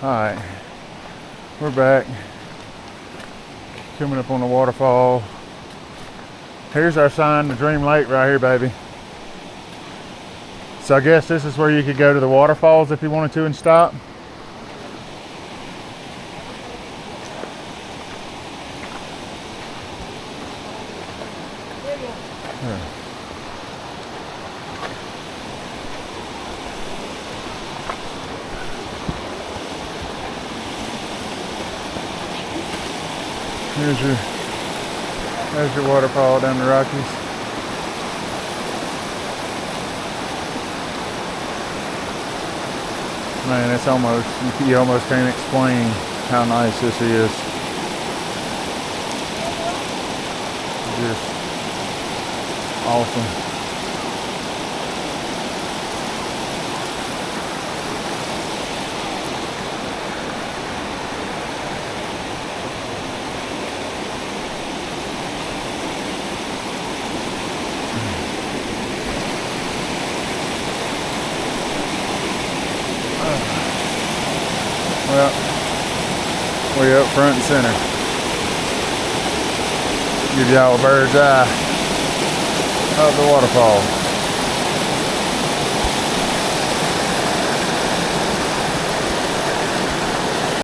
Alright, we're back. Coming up on the waterfall. Here's our sign to Dream Lake right here, baby. So I guess this is where you could go to the waterfalls if you wanted to and stop. There's your waterfall down the Rockies. Man, it's almost, you almost can't explain how nice this is. Just awesome. Well, we're up front and center. Give y'all a bird's eye of the waterfall.